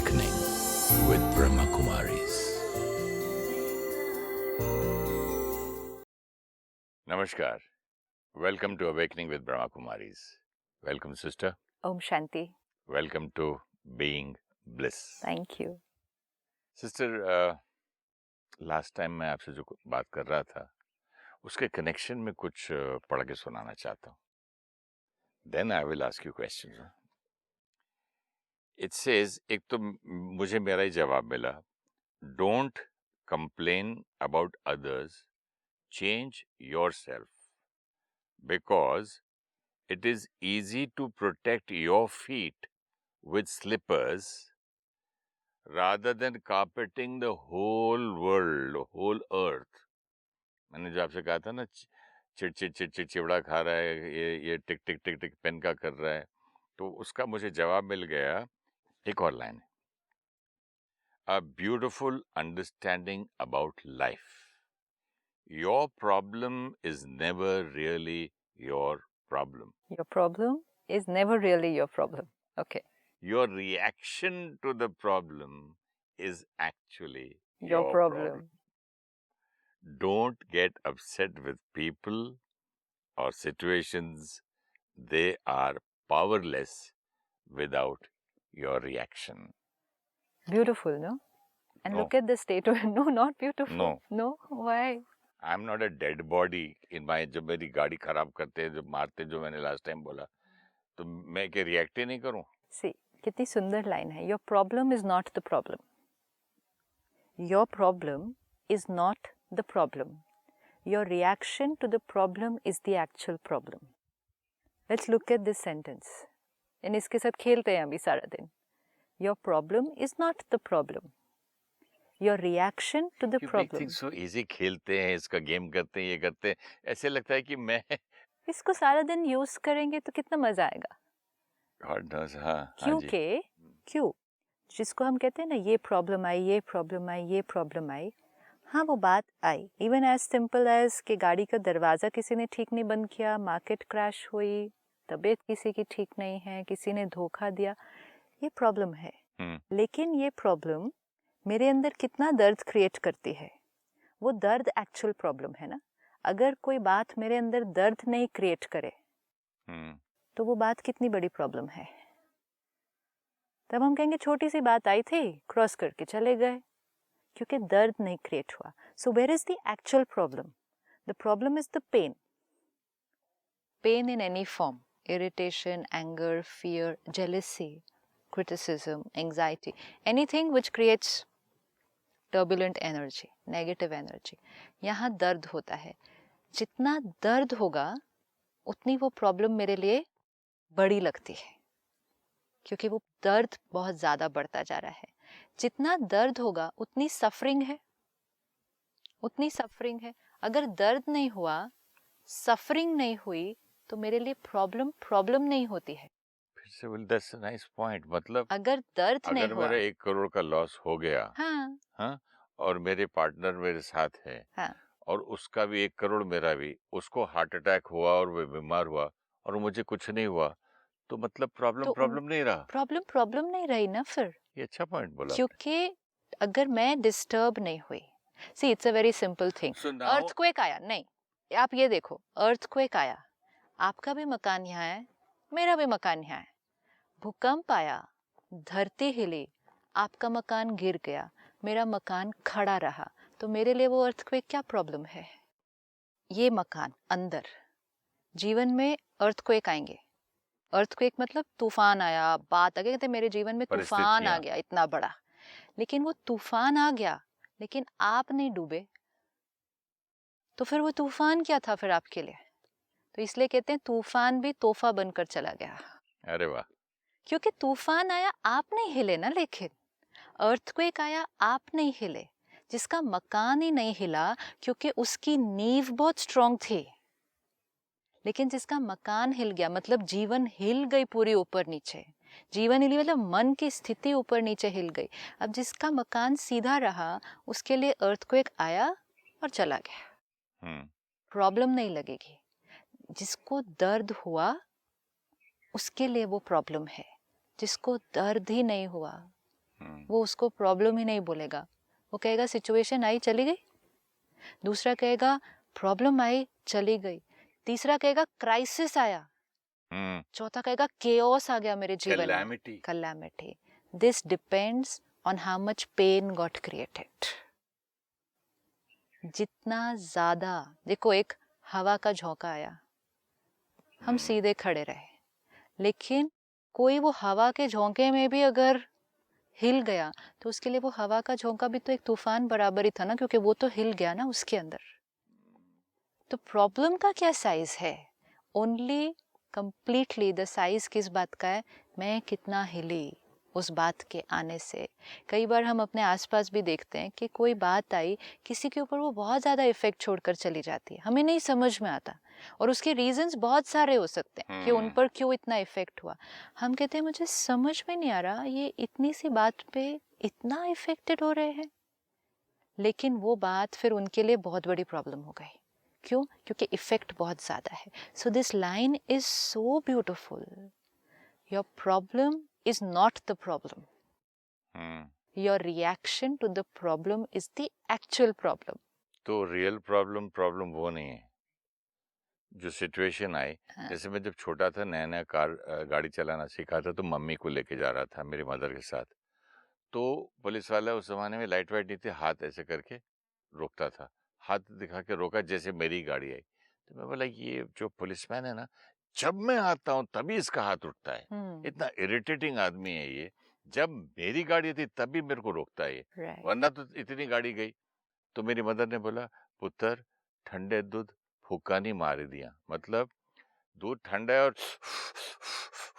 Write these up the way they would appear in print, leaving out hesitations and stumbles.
Awakening with Brahma Kumaris. Namaskar. Welcome to Awakening with Brahma Kumaris. Welcome, sister. Om Shanti. Welcome to Being Bliss. Thank you. Sister, last time मैं आपसे जो बात कर रहा था उसके कनेक्शन में कुछ पढ़ के सुनाना चाहता हूँ. Then I will ask you question. It says, एक तो मुझे मेरा ही जवाब मिला, don't complain about others, change yourself, because it is easy to protect your feet with slippers rather than carpeting the whole world, whole earth. मैंने जो आपसे कहा था ना, चिड़चिड़ा खा रहा है, ये टिक टिक टिक टिक पेन का कर रहा है, तो उसका मुझे जवाब मिल गया. एक और लाइन है, a beautiful understanding about life. Your problem is never really your problem. Your problem is never really your problem. Okay. Your reaction to the problem is actually Your problem. Don't get upset with people or situations. They are powerless without your reaction. Beautiful, no? And No. look at the state of no, not beautiful. No. No, why? I'm not a dead body in my. जब मेरी गाड़ी खराब करते हैं, जब मारते, जो मैंने लास्ट टाइम बोला, तो मैं क्या रिएक्ट ही नहीं करूं? See, कितनी सुंदर लाइन है. Your problem is not the problem. Your problem is not the problem. Your reaction to the problem is the actual problem. Let's look at this sentence. And इसके साथ खेलते हैं अभी सारा दिन. Your problem is not the problem. Your reaction to the problem. so easy, खेलते हैं, इसका गेम करते हैं, ये करते हैं, ऐसे लगता है कि मैं इसको सारा दिन यूज करेंगे तो कितना मजा आएगा. God knows, हाँ. क्योंकि क्यों जिसको हम कहते हैं ना, ये प्रॉब्लम आई, ये प्रॉब्लम आई, ये प्रॉब्लम आई, हाँ वो बात आई. इवन एज सिंपल एज कि गाड़ी का दरवाज़ा किसी ने ठीक नहीं बंद किया, मार्केट क्रैश हुई, तबीयत किसी की ठीक नहीं है, किसी ने धोखा दिया, ये प्रॉब्लम है. लेकिन ये प्रॉब्लम मेरे अंदर कितना दर्द क्रिएट करती है, वो दर्द एक्चुअल प्रॉब्लम है ना. अगर कोई बात मेरे अंदर दर्द नहीं क्रिएट करे तो वो बात कितनी बड़ी प्रॉब्लम है. तब हम कहेंगे छोटी सी बात आई थी, क्रॉस करके चले गए, क्योंकि दर्द नहीं क्रिएट हुआ. So where is the actual problem? The problem is the pain. Pain in any form, irritation, anger, fear, jealousy, criticism, anxiety, anything which creates turbulent energy, negative energy. यहाँ दर्द होता है. जितना दर्द होगा उतनी वो प्रॉब्लम मेरे लिए बड़ी लगती है, क्योंकि वो दर्द बहुत ज़्यादा बढ़ता जा रहा है. जितना दर्द होगा उतनी सफरिंग है, उतनी सफरिंग है. अगर दर्द नहीं हुआ, सफरिंग नहीं हुई, तो मेरे लिए प्रॉब्लम नहीं होती है. That's a nice point. मतलब अगर दर्द नहीं अगर हुआ, मेरा 1 करोड़ का लॉस हो गया, हाँ, और मेरे पार्टनर मेरे साथ है, हाँ, और उसका भी 1 करोड़, मेरा भी, उसको हार्ट अटैक हुआ और वो बीमार हुआ और मुझे कुछ नहीं हुआ, तो मतलब प्रॉब्लम नहीं रहा. प्रॉब्लम नहीं रही ना फिर. ये अच्छा पॉइंट बोला. क्योंकि अगर मैं डिस्टर्ब नहीं हुई, see it's a very simple thing. Earthquake आया, नहीं, आप ये देखो, अर्थक्वेक आया, आपका भी मकान यहाँ है, मेरा भी मकान यहाँ है. भूकंप आया, धरती हिली, आपका मकान गिर गया, मेरा मकान खड़ा रहा, तो मेरे लिए वो अर्थक्वेक क्या प्रॉब्लम है? ये मकान अंदर, जीवन में अर्थक्वेक आएंगे. अर्थक्वेक मतलब तूफान आया, बात आ गई, कहते मेरे जीवन में तूफान आ गया इतना बड़ा, लेकिन वो तूफान आ गया, लेकिन आप नहीं डूबे, तो फिर वो तूफान क्या था फिर आपके लिए? तो इसलिए कहते हैं तूफान भी तोहफा बनकर चला गया. अरे वाह. क्योंकि तूफान आया, आप नहीं हिले ना, लेकिन अर्थक्वेक आया, आप नहीं हिले, जिसका मकान ही नहीं हिला क्योंकि उसकी नींव बहुत स्ट्रांग थी. लेकिन जिसका मकान हिल गया, मतलब जीवन हिल गई पूरी ऊपर नीचे, जीवन हिली मतलब मन की स्थिति ऊपर नीचे हिल गई. अब जिसका मकान सीधा रहा, उसके लिए अर्थक्वेक आया और चला गया, प्रॉब्लम नहीं लगेगी. जिसको दर्द हुआ उसके लिए वो प्रॉब्लम है. जिसको दर्द ही नहीं हुआ वो उसको प्रॉब्लम ही नहीं बोलेगा, वो कहेगा सिचुएशन आई चली गई, दूसरा कहेगा प्रॉब्लम आई चली गई, तीसरा कहेगा क्राइसिस आया, चौथा कहेगा केओस आ गया मेरे जीवन में, calamity. This depends on how much pain got created. जितना ज्यादा, देखो एक हवा का झोंका आया, हम सीधे खड़े रहे, लेकिन कोई वो हवा के झोंके में भी अगर हिल गया तो उसके लिए वो हवा का झोंका भी तो एक तूफान बराबर ही था ना, क्योंकि वो तो हिल गया ना उसके अंदर। तो प्रॉब्लम का क्या साइज है? ओनली कंप्लीटली द साइज किस बात का है, मैं कितना हिली उस बात के आने से। कई बार हम अपने आसपास भी देखते हैं कि कोई बात आई किसी के ऊपर, वो बहुत ज़्यादा इफेक्ट छोड़कर चली जाती है, हमें नहीं समझ में आता, और उसके रीजंस बहुत सारे हो सकते हैं कि उन पर क्यों इतना इफेक्ट हुआ। हम कहते हैं मुझे समझ में नहीं आ रहा ये इतनी सी बात पे इतना इफेक्टेड हो रहे हैं, लेकिन वो बात फिर उनके लिए बहुत बड़ी प्रॉब्लम हो गई। क्यों? क्योंकि इफेक्ट बहुत ज़्यादा है। So this line is so beautiful, your problem is not the problem. Your reaction to the problem is the actual problem. तो रियल प्रॉब्लम वो नहीं है जो सिचुएशन आई। जैसे मैं जब छोटा था, नया नया गाड़ी चलाना सीखा था, तो मम्मी को लेके जा रहा था मेरी मदर के साथ। तो पुलिस वाला उस जमाने में लाइट वाइट नहीं थी, हाथ ऐसे करके रोकता था, हाथ दिखा के रोका जैसे मेरी गाड़ी आई। तो मैं बोला ये जो पुलिसमैन है ना, जब मैं आता हूँ तभी इसका हाथ उठता है, इतना इरिटेटिंग आदमी है ये। जब मेरी गाड़ी थी तभी मेरे को रोकता है, वरना तो इतनी गाड़ी गई। तो मेरी मदर ने बोला, पुत्र ठंडे दूध फूका नहीं मार दिया, मतलब दूध ठंडा है और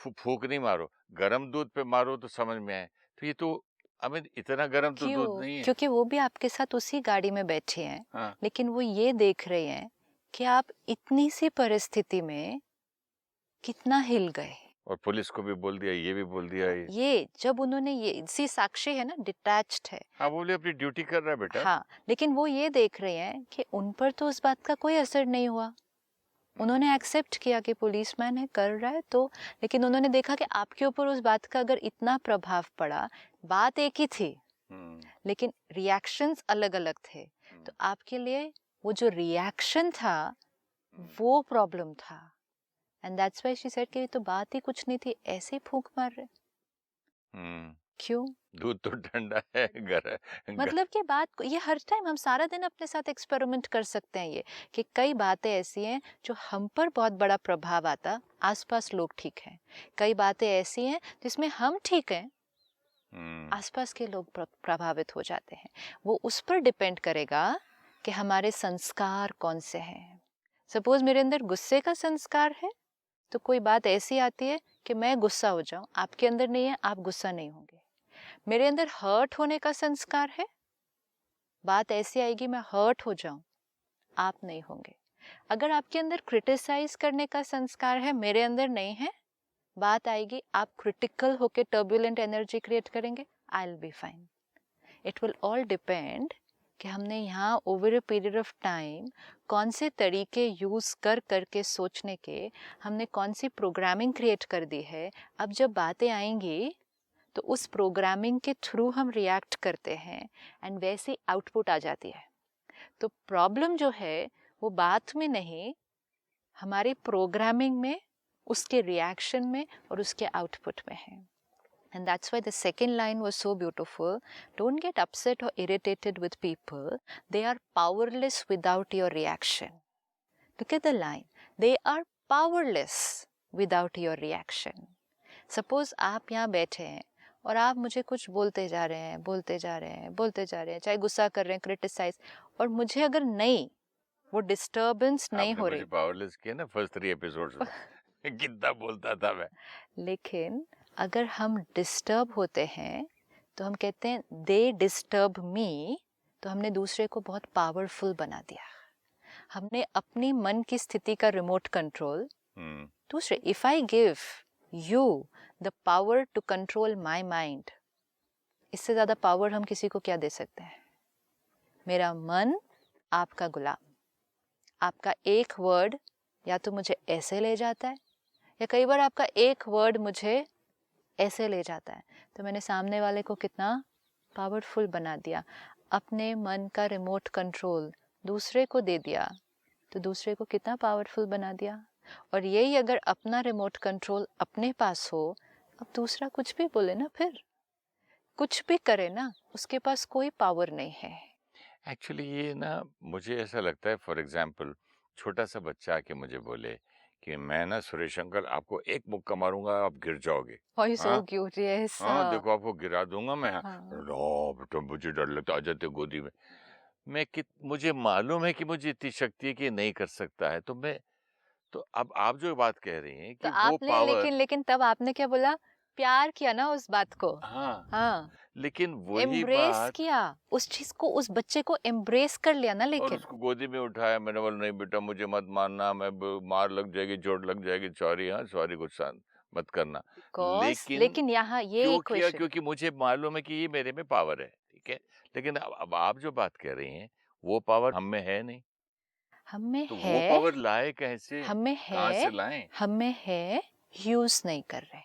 फूक नहीं मारो, गर्म दूध पे मारो तो समझ में आए। तो ये तो हमें इतना गर्म तो दूध नहीं है। क्योंकि वो भी आपके साथ उसी गाड़ी में बैठे हैं। हाँ। लेकिन वो ये देख रहे हैं कि आप इतनी सी परिस्थिति में कितना हिल गए, और पुलिस को भी बोल दिया, ये भी बोल दिया। ये जब उन्होंने ये इसी साक्षी है ना, डिटैच्ड है। हाँ, वो अपनी ड्यूटी कर रहा है बेटा। हाँ, लेकिन वो ये देख रहे हैं कि उन पर तो उस बात का कोई असर नहीं हुआ। उन्होंने एक्सेप्ट किया कि पुलिसमैन है, कर रहा है तो, लेकिन उन्होंने देखा कि आपके ऊपर उस बात का अगर इतना प्रभाव पड़ा, बात एक ही थी लेकिन रिएक्शंस अलग अलग थे, तो आपके लिए वो जो रिएक्शन था वो प्रॉब्लम था। And that's why she said कि तो बात ही कुछ नहीं थी, ऐसे ही फूंक मार रहे। क्यों? दूध तो ठंडा है, मतलब कि बात ये हर टाइम हम सारा दिन अपने साथ एक्सपेरिमेंट कर सकते हैं, ये कि कई बातें ऐसी हैं जो हम पर बहुत बड़ा प्रभाव आता, आसपास लोग ठीक हैं, कई बातें ऐसी हैं जिसमें हम ठीक हैं, आसपास के लोग प्रभावित हो जाते हैं। वो उस पर डिपेंड करेगा कि हमारे संस्कार कौन से हैं। सपोज मेरे अंदर गुस्से का संस्कार है, तो कोई बात ऐसी आती है कि मैं गुस्सा हो जाऊं, आपके अंदर नहीं है, आप गुस्सा नहीं होंगे। मेरे अंदर हर्ट होने का संस्कार है, बात ऐसी आएगी मैं हर्ट हो जाऊं, आप नहीं होंगे। अगर आपके अंदर क्रिटिसाइज करने का संस्कार है, मेरे अंदर नहीं है, बात आएगी आप क्रिटिकल होके टर्बुलेंट एनर्जी क्रिएट करेंगे, I will be fine. It will all depend कि हमने यहाँ over a period of time कौन से तरीके यूज़ कर करके सोचने के, हमने कौन सी प्रोग्रामिंग क्रिएट कर दी है। अब जब बातें आएंगी तो उस प्रोग्रामिंग के थ्रू हम रिएक्ट करते हैं एंड वैसे आउटपुट आ जाती है। तो प्रॉब्लम जो है वो बात में नहीं, हमारी प्रोग्रामिंग में, उसके रिएक्शन में और उसके आउटपुट में है। And that's why the second line was so beautiful. Don't get upset or irritated with people. They are powerless without your reaction. Look at the line. They are powerless without your reaction. Suppose आप यहाँ बैठे हैं और आप मुझे कुछ बोलते जा रहे हैं, बोलते जा रहे हैं, बोलते जा रहे हैं, चाहे गुस्सा कर रहे हैं, क्रिटिसाइज, और मुझे अगर नहीं, वो डिस्टर्बेंस नहीं हो रही। आपने मुझे पावरलेस किया ना फर्स्ट 3 एपिसोड्स में कितना बोलता था मैं। लेकिन अगर हम डिस्टर्ब होते हैं तो हम कहते हैं दे डिस्टर्ब मी, तो हमने दूसरे को बहुत पावरफुल बना दिया। हमने अपनी मन की स्थिति का रिमोट कंट्रोल दूसरे, if I give you the power to control my mind, इससे ज्यादा पावर हम किसी को क्या दे सकते हैं? मेरा मन आपका गुलाम, आपका एक वर्ड या तो मुझे ऐसे ले जाता है, या कई बार आपका एक वर्ड मुझे ऐसे ले जाता है। तो मैंने सामने वाले को कितना पावरफुल बना दिया। अपने मन का रिमोट कंट्रोल दूसरे को दे दिया तो दूसरे को कितना पावरफुल बना दिया। और यही अगर अपना रिमोट कंट्रोल अपने पास हो, अब दूसरा कुछ भी बोले ना, फिर कुछ भी करे ना, उसके पास कोई पावर नहीं है। एक्चुअली ये ना मुझे ऐसा लगता है, फॉर एग्जाम्पल छोटा सा बच्चा आके मुझे बोले कि मैं ना सुरेश अंकल आपको एक मुक्का मारूंगा आप गिर जाओगे। Oh, you're so हाँ cute. Yes. हाँ देखो आपको गिरा दूंगा मैं। हाँ। नो बेटा मुझे डर लगता, आ जाते गोदी में। मुझे मालूम है कि मुझे इतनी शक्ति है कि ये नहीं कर सकता है, तो अब आप जो बात कह रही हैं तो कि वो आपने पावर। लेकिन तब आपने क्या बोला? प्यार किया ना उस बात को। हाँ हाँ, लेकिन वही एम्ब्रेस बात, किया उस चीज को, उस बच्चे को एम्ब्रेस कर लिया ना। और लेकिन उसको गोदी में उठाया। मैंने बोला नहीं बेटा मुझे मत मारना, मार लग जाएगी, चोट लग जाएगी, सॉरी, हाँ सॉरी, गुस्सा मत करना। लेकिन लेकिन यहाँ ये क्यों किया? इक्वेशन क्योंकि मुझे मालूम है कि ये मेरे में पावर है, ठीक है। लेकिन अब आप जो बात कह रही हैं वो पावर हम में है नहीं, हम में तो वो है, पावर लाए कैसे, हम में कहाँ से है, लाएं? हम में है, यूज नहीं कर रहे।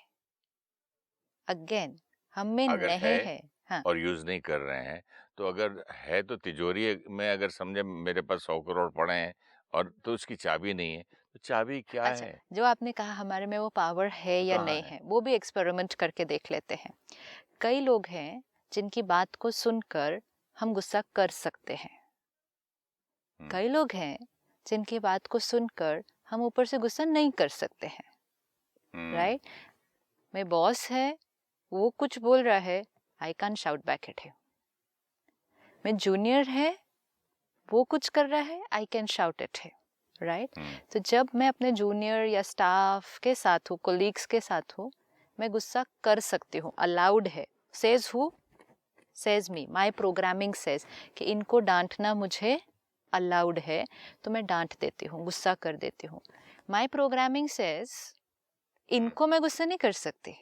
अगेन, हम में अगर नहीं है है। हाँ, और यूज नहीं कर रहे हैं, तो अगर है तो तिजोरी में अगर समझे मेरे पास 100 करोड़ पड़े हैं और तो उसकी चाबी नहीं है, तो चाबी क्या अच्छा, है? जो आपने कहा हमारे में वो पावर है वो या कहाँ नहीं है? है, वो भी एक्सपेरिमेंट करके देख लेते हैं। कई लोग हैं जिनकी बात को सुनकर हम गुस्सा कर सकते हैं। कई लोग हैं जिनकी बात को सुनकर हम ऊपर से गुस्सा नहीं कर सकते हैं। राइट? मेरे बॉस है, वो कुछ बोल रहा है, I can shout back at him. मेरे जूनियर है, वो कुछ कर रहा है, I can shout at him. Right? तो जब मैं अपने जूनियर या स्टाफ के साथ हूँ, कोलीग्स के साथ हूँ, मैं गुस्सा कर सकती हूँ, अलाउड है। Says who? Says me, my programming says कि इनको डांटना मुझे अलाउड है, तो मैं डांट देती हूँ, गुस्सा कर देती हूँ। माई प्रोग्रामिंग सेज इनको मैं गुस्सा नहीं कर सकती।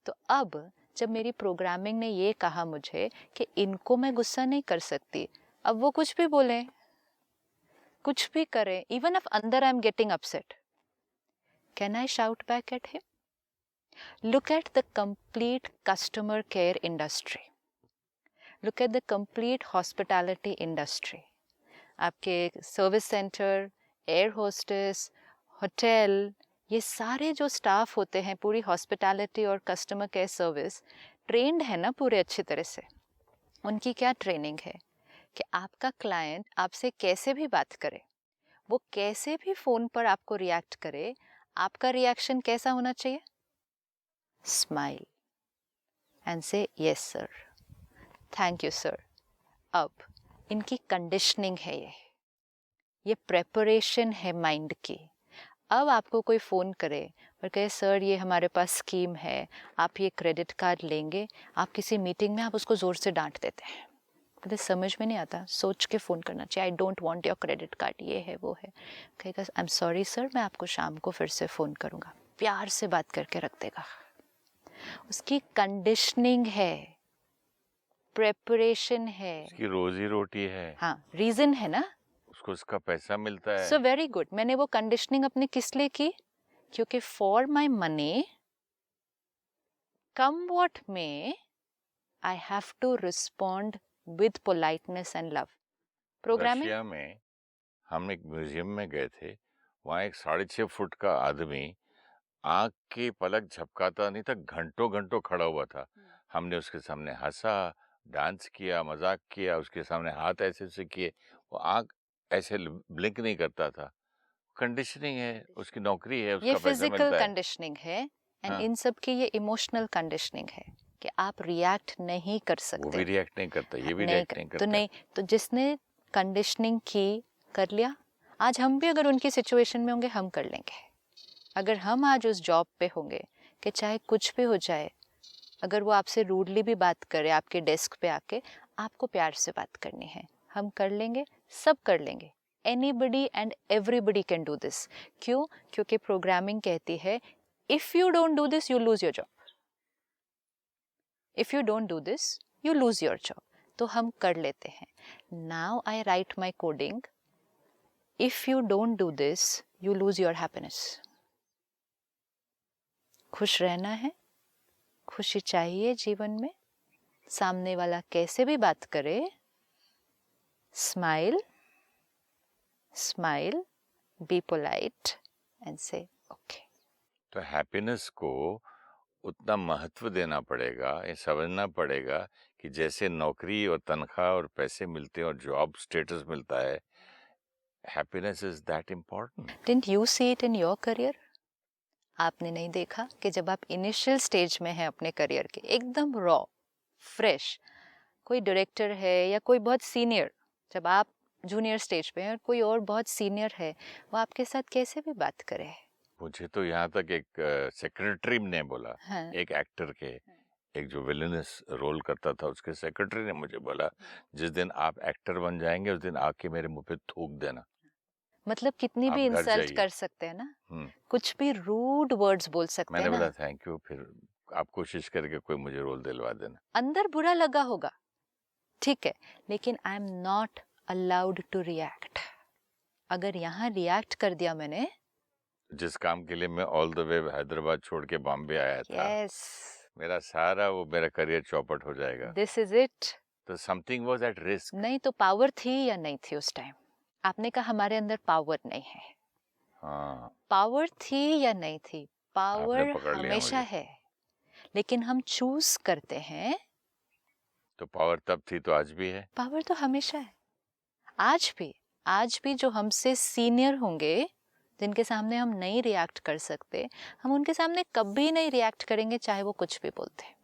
तो अब जब मेरी प्रोग्रामिंग ने ये कहा मुझे कि इनको मैं गुस्सा नहीं कर सकती, अब वो कुछ भी बोले, कुछ भी करें, इवन इफ अंदर I am getting upset, can I shout back at him? Look at the complete customer care industry, look at the complete hospitality industry. आपके service centre, air hostess, hotel, ये सारे जो स्टाफ होते हैं, पूरी hospitality और customer care service trend है ना पूरे अच्छी तरह से। उनकी क्या ट्रेनिंग है कि आपका क्लाइंट आपसे कैसे भी बात करे, वो कैसे भी फ़ोन पर आपको रिएक्ट करे, आपका रिएक्शन कैसा होना चाहिए? स्माइल एंड से yes sir, thank you sir. अब इनकी कंडीशनिंग है, ये प्रेपरेशन है माइंड की। अब आपको कोई फ़ोन करे और कहे सर ये हमारे पास स्कीम है, आप ये क्रेडिट कार्ड लेंगे, आप किसी मीटिंग में आप उसको ज़ोर से डांट देते हैं, मुझे समझ में नहीं आता, सोच के फ़ोन करना चाहिए, I don't want your credit card, ये है वो है। कहेगा आई एम सॉरी सर, मैं आपको शाम को फिर से फ़ोन करूँगा, प्यार से बात करके रख देगा। उसकी कंडीशनिंग है, प्रेपरेशन है, उसकी रोजी रोटी है, हाँ, रीज़न है ना, उसको उसका पैसा मिलता है। So very good. मैंने वो कंडीशनिंग अपनी किस लिए की? क्योंकि for my money come what may, I have to respond with politeness and love. Programming. Russia में हम एक म्यूजियम में गए थे, वहाँ एक 6.5 फुट का आदमी आंख की पलक झपकाता नहीं था, घंटों घंटों खड़ा हुआ था। हमने उसके सामने हंसा, डांस किया, मजाक किया, उसके सामने हाथ ऐसे ऐसे किए, वो आंख ऐसे ब्लिंक नहीं करता था। कंडीशनिंग है, उसकी नौकरी है, ये उसका पैसा फिजिकल मिलता है। कंडीशनिंग है, एंड हाँ इन सब की ये इमोशनल कंडीशनिंग है कि आप रिएक्ट नहीं कर वो सकते। भी रिएक्ट नहीं करता, ये भी नहीं रिएक्ट कर, नहीं तो करता। नहीं, तो जिसने कंडीशनिंग की कर लिया। आज हम भी अगर उनकी सिचुएशन में होंगे हम कर लेंगे। अगर हम आज उस जॉब पे होंगे कि चाहे कुछ भी हो जाए, अगर वो आपसे रूडली भी बात करे आपके डेस्क पे आके, आपको प्यार से बात करनी है, हम कर लेंगे, सब कर लेंगे। Anybody and everybody can do this. क्यों? क्योंकि प्रोग्रामिंग कहती है if you don't do this you lose your job, if you don't do this you lose your job. तो हम कर लेते हैं। Now I right my coding, if you don't do this you lose your happiness. खुश रहना है, खुशी चाहिए जीवन में, सामने वाला कैसे भी बात करे, smile smile, be polite and से ओके। तो हैप्पीनेस को उतना महत्व देना पड़ेगा, ये समझना पड़ेगा कि जैसे नौकरी और तनख्वाह और पैसे मिलते हैं और जॉब स्टेटस मिलता है, happiness is that important. Didn't you see it in your career? आपने नहीं देखा कि जब आप इनिशियल स्टेज में हैं अपने करियर के, एकदम रॉ फ्रेश, कोई डायरेक्टर है या कोई बहुत सीनियर, जब आप जूनियर स्टेज पे हैं और कोई और बहुत सीनियर है, वो आपके साथ कैसे भी बात करे। मुझे तो यहाँ तक एक सेक्रेटरी ने बोला, हाँ, एक एक्टर के, एक जो विलेनस रोल करता था उसके सेक्रेटरी ने मुझे बोला, जिस दिन आप एक्टर बन जाएंगे उस दिन आके मेरे मुंह पे थूक देना। मतलब कितनी आप भी घर इंसल्ट जाइए। कर सकते हैं ना, कुछ भी रूड वर्ड्स बोल सकते मैंने हैं बोला ना, थैंक यू, फिर आप कोशिश करके कोई मुझे रोल दिलवा देना। अंदर बुरा लगा होगा, ठीक है, लेकिन I am not allowed to react. अगर यहाँ रिएक्ट कर दिया मैंने, जिस काम के लिए मैं ऑल द वे हैदराबाद छोड़ के बॉम्बे आया था, यस, मेरा सारा वो मेरा करियर चौपट हो जाएगा। This is it. तो समथिंग वाज एट रिस्क। नहीं तो पावर थी या नहीं थी उस टाइम? आपने कहा हमारे अंदर पावर नहीं है। हाँ, पावर थी या नहीं थी? आपने पावर पकड़ लिया हमेशा मुझे। है, लेकिन हम चूज करते हैं। तो पावर तब थी तो आज भी है। पावर तो हमेशा है, आज भी जो हमसे सीनियर होंगे, जिनके सामने हम नहीं रिएक्ट कर सकते, हम उनके सामने कभी नहीं रिएक्ट करेंगे, चाहे वो कुछ भी बोलते हैं।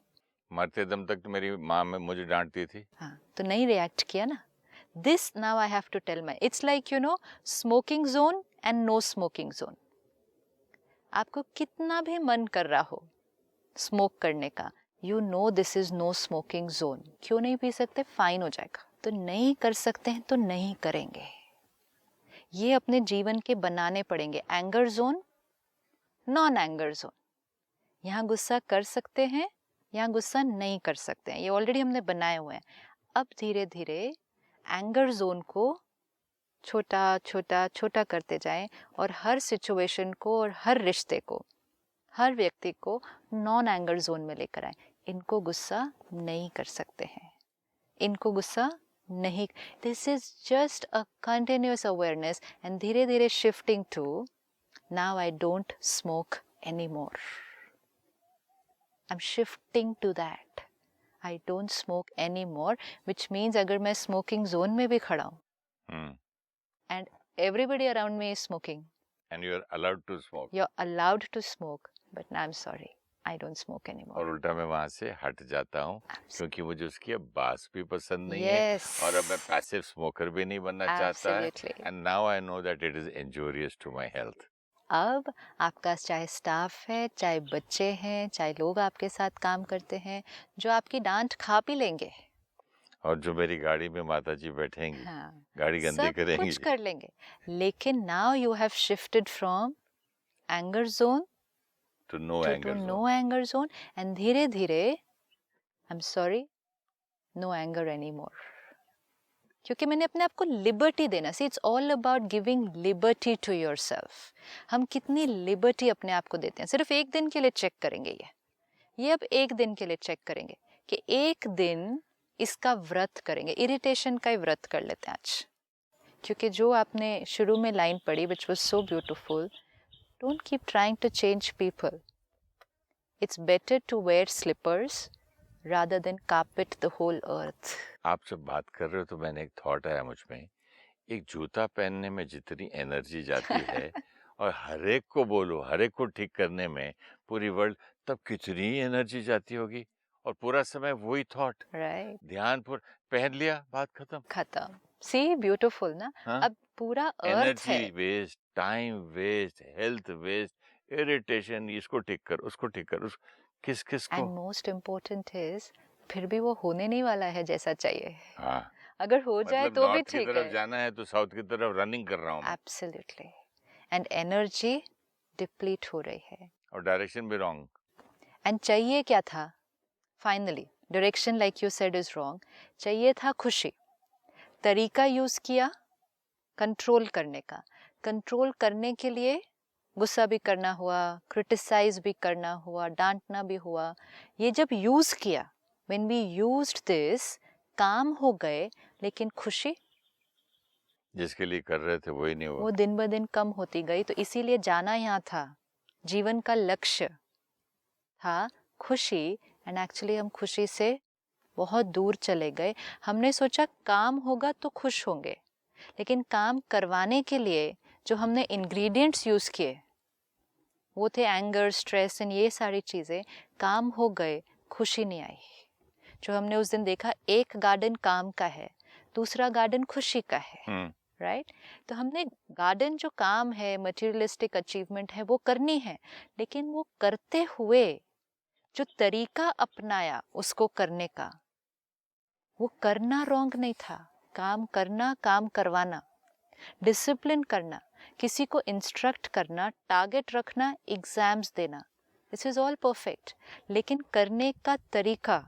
मरते दम तक तो मेरी माँ में मुझे डांटती थी। हाँ, तो नहीं रिएक्ट किया ना। This now I have to tell my, it's like you know smoking zone and no smoking zone. आपको कितना भी मन कर रहा हो स्मोक करने का, you know this is no smoking zone. क्यों नहीं पी सकते? फाइन हो जाएगा। तो नहीं कर सकते हैं तो नहीं करेंगे। ये अपने जीवन के बनाने पड़ेंगे। Anger zone, non anger zone. यहाँ गुस्सा कर सकते हैं, यहाँ गुस्सा नहीं कर सकते हैं, ये ऑलरेडी हमने बनाए हुए हैं। अब धीरे धीरे एंगर जोन को छोटा छोटा छोटा करते जाएं और हर सिचुएशन को और हर रिश्ते को, हर व्यक्ति को नॉन एंगर जोन में लेकर आए। इनको गुस्सा नहीं कर सकते हैं, इनको गुस्सा नहीं, this is just a continuous awareness and धीरे धीरे shifting to now I don't smoke any more. I'm shifting to that. I don't smoke anymore, which means अगर मैं smoking zone में भी खड़ा हूँ and everybody around me is smoking and you are allowed to smoke, you're allowed to smoke, but now I'm sorry, I don't smoke anymore. और उल्टा मैं वहां से हट जाता हूँ क्योंकि मुझे उसकी अब बास भी पसंद नहीं Yes. है और अब मैं पैसिव स्मोकर भी नहीं बनना चाहता है। Absolutely. And now I know that it is injurious to my health. अब आपका चाहे स्टाफ है, चाहे बच्चे हैं, चाहे लोग आपके साथ काम करते हैं, जो आपकी डांट खा पी लेंगे, और जो मेरी गाड़ी में माता जी बैठेंगी, हाँ, गाड़ी गंदी सब करेंगी, कुछ कर लेंगे, लेकिन now you have shifted from anger zone to no to anger no anger zone, and धीरे धीरे I'm sorry, no anger anymore. क्योंकि मैंने अपने आप को लिबर्टी देना, see it's all about giving liberty to yourself. हम कितनी लिबर्टी अपने आप को देते हैं। सिर्फ एक दिन के लिए चेक करेंगे ये अब एक दिन के लिए चेक करेंगे कि एक दिन इसका व्रत करेंगे, इरिटेशन का ही व्रत कर लेते हैं आज। क्योंकि जो आपने शुरू में लाइन पढ़ी which was so beautiful, don't keep trying to change people, it's better to wear slippers rather than carpet the whole earth. आप जब बात कर रहे हो तो मैंने एक थॉट आया मुझ में, एक जूता पहनने में जितनी एनर्जी जाती है और हर एक को बोलो, हर एक को ठीक करने में पूरी वर्ल्ड, तब कितनी एनर्जी जाती होगी और पूरा समय वही थॉट, Right. ध्यान पूरा पहन लिया, बात खत्म। खत्म। See, beautiful ना? हाँ? अब पूरा अर्थ एनर्जी है। Waste, time waste, health waste, irritation, इसको ठीक कर, उसको ठीक कर, उस किस किस को। एंड मोस्ट इम्पोर्टेंट इज, फिर भी वो होने नहीं वाला है जैसा चाहिए। हाँ, अगर हो जाए मतलब तो भी नॉर्थ की ठीक तरफ है। जाना है तो साउथ की तरफ रनिंग कर रहा हूँ मैं, एब्सोल्युटली। एंड एनर्जी डिप्लीट हो रही है और डायरेक्शन भी रॉन्ग। एंड चाहिए क्या था? Finally direction like you said is wrong. चाहिए था खुशी, तरीका यूज किया कंट्रोल करने का। कंट्रोल करने के लिए गुस्सा भी करना हुआ, क्रिटिसाइज भी करना हुआ, डांटना भी हुआ, ये जब यूज किया, व्हेन वी यूज्ड दिस, काम हो गए, लेकिन खुशी जिसके लिए कर रहे थे वही नहीं वो हुआ। दिन ब दिन कम होती गई। तो इसीलिए जाना यहाँ था, जीवन का लक्ष्य था खुशी, एंड एक्चुअली हम खुशी से बहुत दूर चले गए। हमने सोचा काम होगा तो खुश होंगे, लेकिन काम करवाने के लिए जो हमने इंग्रेडिएंट्स यूज किए वो थे एंगर, स्ट्रेस एंड ये सारी चीजें। काम हो गए, खुशी नहीं आई। जो हमने उस दिन देखा, एक गार्डन काम का है, दूसरा गार्डन खुशी का है, राइट? तो हमने गार्डन जो काम है, मटेरियलिस्टिक अचीवमेंट है, वो करनी है, लेकिन वो करते हुए जो तरीका अपनाया उसको करने का, वो करना रॉन्ग नहीं था। काम करना, काम करवाना, डिसिप्लिन करना, किसी को इंस्ट्रक्ट करना, टारगेट रखना, एग्जाम्स देना, दिस इज ऑल परफेक्ट। लेकिन करने का तरीका,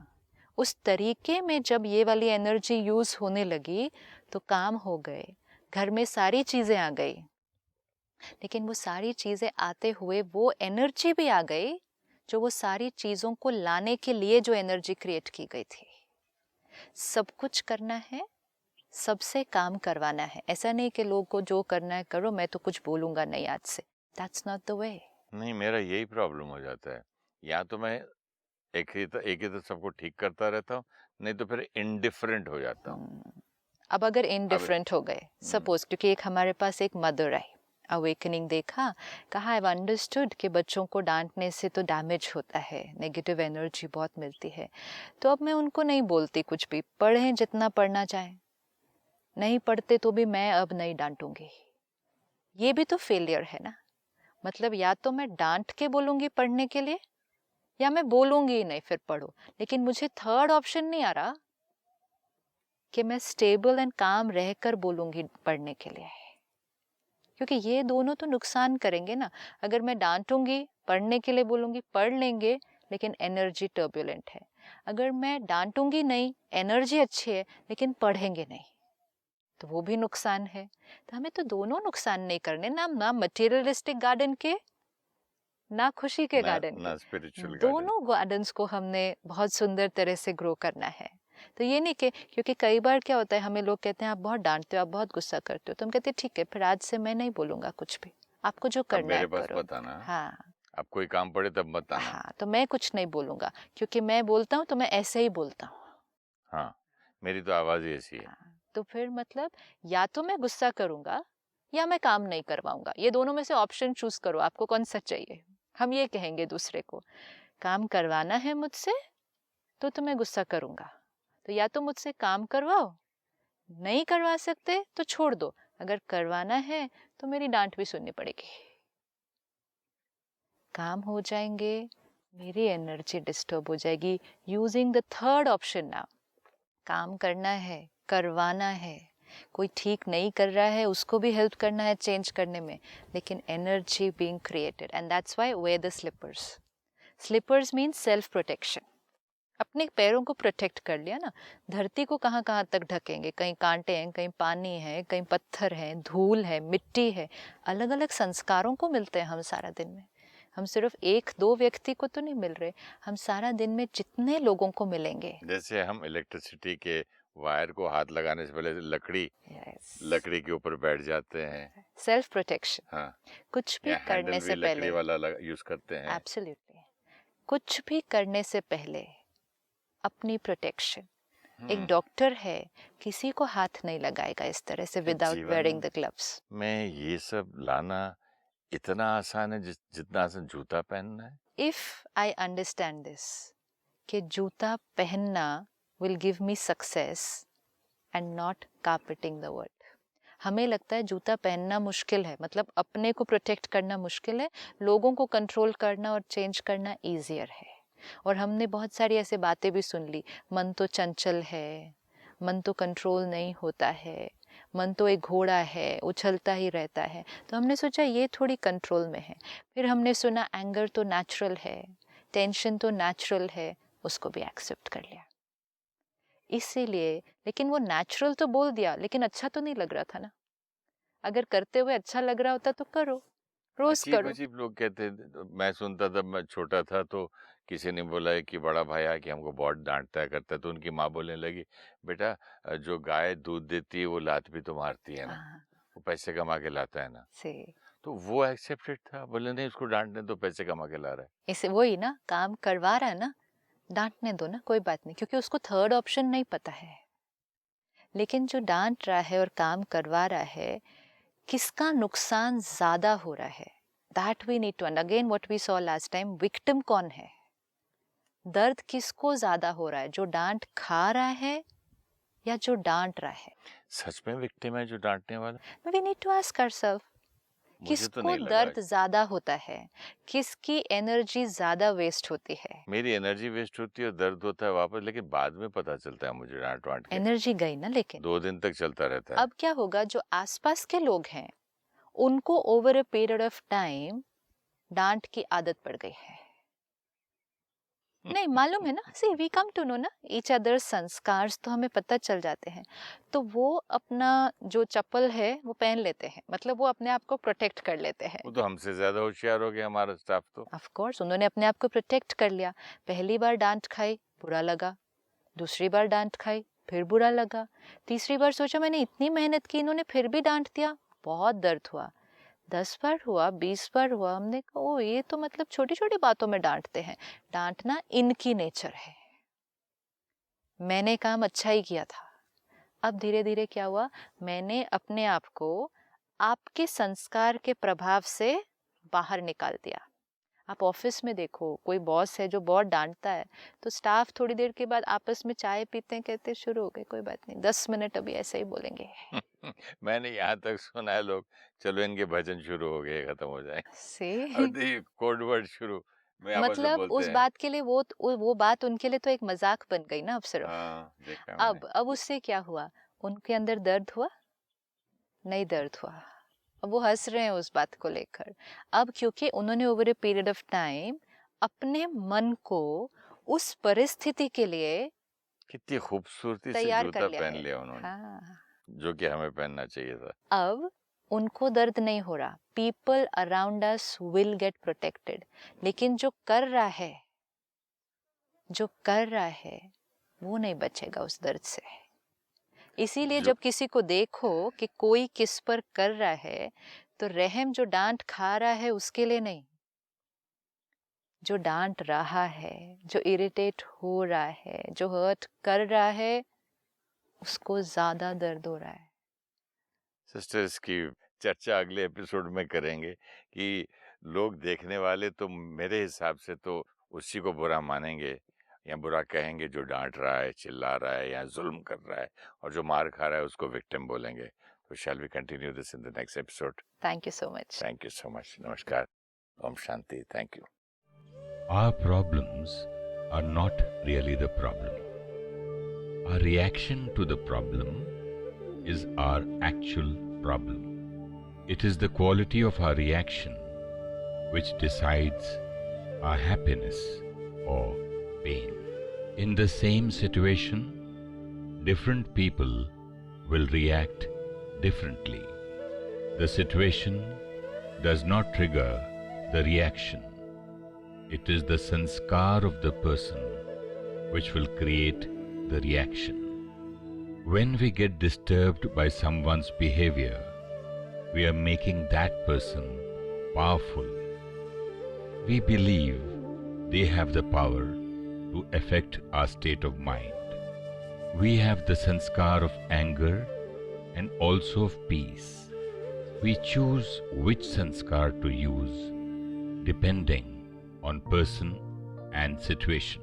उस तरीके में जब ये वाली एनर्जी यूज होने लगी तो काम हो गए, घर में सारी चीजें आ गई। लेकिन वो सारी चीजें आते हुए वो एनर्जी भी आ गई जो वो सारी चीजों को लाने के लिए जो एनर्जी क्रिएट की गई थी। सब कुछ करना है, सबसे काम करवाना है। ऐसा नहीं कि लोग को जो करना है करो, मैं तो कुछ बोलूंगा नहीं आज से। That's not the way. नहीं, मेरा यही प्रॉब्लम हो जाता है। या तो मैं एक ही तो सबको ठीक करता रहता हूँ, नहीं तो फिर इंडिफरेंट हो जाता हूँ। अब अगर अब इनडिफरेंट हो गए, सपोज, क्योंकि एक हमारे पास एक मदर आई, अवेकनिंग देखा, कहा आई अंडरस्टूड कि बच्चों को डांटने से तो डैमेज होता है, नेगेटिव एनर्जी बहुत मिलती है। तो अब मैं उनको नहीं बोलती कुछ भी, पढ़ें जितना पढ़ना चाहें, नहीं पढ़ते तो भी मैं अब नहीं डांटूंगी। ये भी तो फेलियर है ना। मतलब या तो मैं डांट के बोलूंगी पढ़ने के लिए, या मैं बोलूंगी ही नहीं फिर पढ़ो। लेकिन मुझे थर्ड ऑप्शन नहीं आ रहा कि मैं स्टेबल एंड काम रहकर बोलूंगी पढ़ने के लिए, क्योंकि ये दोनों तो नुकसान करेंगे ना। अगर मैं डांटूंगी, पढ़ने के लिए बोलूंगी, पढ़ लेंगे, लेकिन एनर्जी टर्बुलेंट है। अगर मैं डांटूंगी नहीं, एनर्जी अच्छी है, लेकिन पढ़ेंगे नहीं, तो वो भी नुकसान है। तो हमें तो दोनों नुकसान नहीं करने, ना मटेरियलिस्टिक गार्डन के, ना खुशी के गार्डन के। ना स्पिरिचुअल गार्डन। दोनों गार्डन्स को हमने बहुत सुंदर तरह से ग्रो करना है। तो ये नहीं कि, क्योंकि कई बार क्या होता है, हमें लोग कहते हैं आप बहुत डांटते हो, आप बहुत गुस्सा करते हो, तो हम कहते हैं ठीक है, फिर आज से मैं नहीं बोलूंगा कुछ भी, आपको जो अब करना मेरे है पास करो। बताना, हाँ अब कोई काम पड़े तब बताना। हाँ, तो मैं कुछ नहीं बोलूंगा, क्योंकि मैं बोलता हूँ तो मैं ऐसे ही बोलता हूँ। हाँ, मेरी तो आवाज ही ऐसी है। हाँ, तो फिर मतलब या तो मैं गुस्सा करूंगा या मैं काम नहीं करवाऊंगा, ये दोनों में से ऑप्शन चूज करो, आपको कौन सा चाहिए। हम ये कहेंगे दूसरे को, काम करवाना है मुझसे तो मैं गुस्सा करूंगा, तो या तो मुझसे काम करवाओ, नहीं करवा सकते तो छोड़ दो, अगर करवाना है तो मेरी डांट भी सुननी पड़ेगी। काम हो जाएंगे, मेरी एनर्जी डिस्टर्ब हो जाएगी। Using the third option now, काम करना है, करवाना है, कोई ठीक नहीं कर रहा है उसको भी हेल्प करना है चेंज करने में, लेकिन energy being created, and that's why wear the slippers. Slippers mean self protection. अपने पैरों को प्रोटेक्ट कर लिया ना, धरती को कहाँ कहाँ तक ढकेंगे, कहीं कांटे हैं, कहीं पानी है, कहीं पत्थर है, धूल है, मिट्टी है, अलग अलग संस्कारों को मिलते हैं हम सारा दिन में। हम सिर्फ एक दो व्यक्ति को तो नहीं मिल रहे, हम सारा दिन में जितने लोगों को मिलेंगे। जैसे हम इलेक्ट्रिसिटी के वायर को हाथ लगाने से पहले लकड़ी के ऊपर बैठ जाते हैं। Self protection. हाँ, कुछ भी या करने हैंडल से भी लकड़ी पहले, वाला यूज करते हैं। एब्सोल्युटली, कुछ भी करने से पहले अपनी प्रोटेक्शन। एक डॉक्टर है, किसी को हाथ नहीं लगाएगा इस तरह से विदाउट वेयरिंग द ग्लव्स। मैं ये सब लाना इतना आसान है जितना आसान जूता पहनना है। इफ आई अंडरस्टैंड दिस, कि जूता पहनना will give me success and not carpeting the world. हमें लगता है जूता पहनना मुश्किल है, मतलब अपने को प्रोटेक्ट करना मुश्किल है, लोगों को कंट्रोल करना और चेंज करना ईजियर है। और हमने बहुत सारी ऐसे बातें भी सुन ली, मन तो चंचल है, मन तो कंट्रोल नहीं होता है, मन तो एक घोड़ा है, उछलता ही रहता है। तो हमने सोचा ये थोड़ी कंट्रोल में है। फिर हमने सुना एंगर तो नेचुरल है, टेंशन तो नेचुरल है, उसको भी एक्सेप्ट कर लिया। इसीलिए, लेकिन वो नेचुरल तो बोल दिया, लेकिन अच्छा तो नहीं लग रहा था ना। अगर करते हुए अच्छा लग रहा होता तो करो, रोज अजीब करो। अजीब लोग कहते थे, तो मैं सुनता था, मैं छोटा था तो किसी ने बोला है कि बड़ा भाई है कि हमको बहुत डांटता है करता है, तो उनकी माँ बोलने लगी, बेटा जो गाय दूध देती है वो लात भी तो मारती है ना, हाँ, वो पैसे कमा के लाता है ना। से तो वो एक्सेप्टेड था, बोले नहीं उसको डांटने तो पैसे कमा के ला रहा है। इसे वही ना, काम करवा रहा है ना, डांटने दो ना, कोई बात नहीं, क्योंकि उसको थर्ड ऑप्शन नहीं पता है। लेकिन जो डांट रहा है और काम करवा रहा है, किसका नुकसान ज्यादा हो रहा है, that we need to again what we saw last time, victim कौन है, दर्द किसको ज्यादा हो रहा है, जो डांट खा रहा है या जो डांट रहा है। सच में विक्टिम है जो डांटने वाला? We need to ask ourselves, मुझे तो किसको नहीं लगा। दर्द ज्यादा होता है, किसकी एनर्जी ज्यादा वेस्ट होती है। मेरी एनर्जी वेस्ट होती है और दर्द होता है वापस, लेकिन बाद में पता चलता है मुझे डांट वांट के। एनर्जी गई ना, लेकिन 2 दिन तक चलता रहता है। अब क्या होगा, जो आसपास के लोग हैं उनको over a period of time डांट की आदत पड़ गई है। नहीं मालूम है ना, सी वी कम टू नो ना ईच अदर संस्कार, तो हमें पता चल जाते हैं, तो वो अपना जो चप्पल है वो पहन लेते हैं, मतलब वो अपने आप को प्रोटेक्ट कर लेते हैं। वो तो हमसे ज्यादा होशियार हो गया हमारा स्टाफ तो। ऑफ कोर्स उन्होंने अपने आप को प्रोटेक्ट कर लिया। पहली बार डांट खाई, बुरा लगा, दूसरी बार डांट खाई, फिर बुरा लगा, तीसरी बार सोचा मैंने इतनी मेहनत की, इन्होंने फिर भी डांट दिया, बहुत दर्द हुआ, 10 बार हुआ, 20 बार हुआ, हमने कहा ओ ये तो मतलब छोटी छोटी बातों में डांटते हैं, डांटना इनकी नेचर है, मैंने काम अच्छा ही किया था। अब धीरे धीरे क्या हुआ, मैंने अपने आप को आपके संस्कार के प्रभाव से बाहर निकाल दिया। आप ऑफिस में देखो, कोई बॉस है जो बहुत डांटता है, तो स्टाफ थोड़ी देर के बाद आपस में चाय पीते हैं, कहते शुरू हो गए, कोई बात नहीं, 10 मिनट अभी ऐसे ही बोलेंगे। मैंने यहाँ तक सुना है लोग, चलो इनके भजन शुरू हो गए, खत्म हो जाए। से अब देखिए कोड वर्ड शुरू में आपस में मतलब बोलते उस हैं। बात के लिए वो बात उनके लिए तो एक मजाक बन गई ना अब सिर्फ। हाँ देखा मैंने। अब उससे क्या हुआ, उनके अंदर दर्द हुआ नहीं, दर्द हुआ, अब वो हंस रहे हैं उस बात को लेकर। अब क्योंकि उन्होंने over a period of time अपने मन को उस परिस्थिति के लिए कितनी खूबसूरती से तैयार जूता कर लिया पहन है। लिया उन्होंने, हाँ, जो कि हमें पहनना चाहिए था। अब उनको दर्द नहीं हो रहा, people around us will get protected, लेकिन जो कर रहा है वो नहीं बचेगा उस दर्द से। इसीलिए जो जब किसी को देखो कि कोई किस पर कर रहा है, तो रहम जो डांट खा रहा है उसके लिए नहीं, जो डांट रहा है, जो इरिटेट हो रहा है, जो हर्ट कर रहा है, उसको ज्यादा दर्द हो रहा है। सिस्टर्स की चर्चा अगले एपिसोड में करेंगे कि लोग देखने वाले तो मेरे हिसाब से तो उसी को बुरा मानेंगे या बुरा कहेंगे जो डांट रहा है, चिल्ला रहा है या जुल्म कर रहा है, और जो मार खा रहा है उसको विक्टिम बोलेंगे। तो shall we continue this in the next episode. Thank you so much. Thank you so much. नमस्कार। Om Shanti. Thank you. Our problems are not really the problem. Our reaction to the problem is our actual problem. It is the quality of our reaction which decides our happiness or pain. In the same situation, different people will react differently. The situation does not trigger the reaction. It is the sanskar of the person which will create the reaction. When we get disturbed by someone's behavior, we are making that person powerful. We believe they have the power to affect our state of mind. We have the sanskar of anger and also of peace. We choose which sanskar to use depending on person and situation.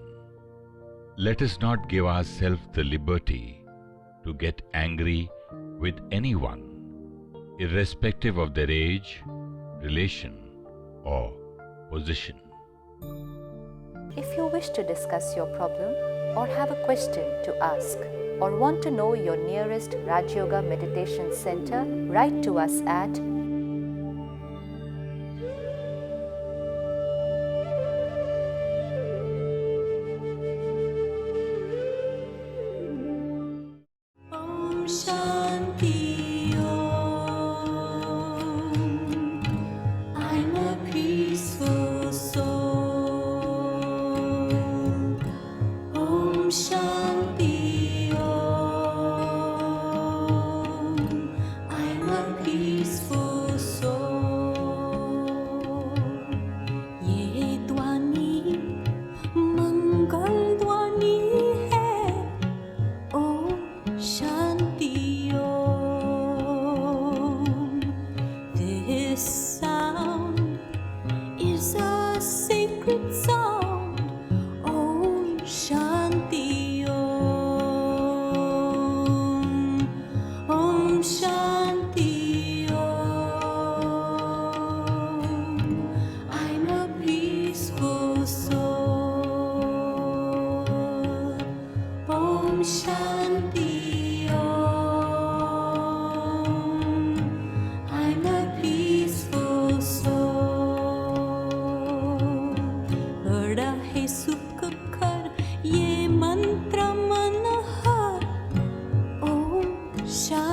Let us not give ourselves the liberty to get angry with anyone, irrespective of their age, relation, or position. If you wish to discuss your problem or have a question to ask or want to know your nearest Raj Yoga Meditation Center, write to us at Shanti Om. I'm Shanti Om. I'm a peaceful soul. बड़ा है सुख कर ये मंत्र मनोहर. Om Shanti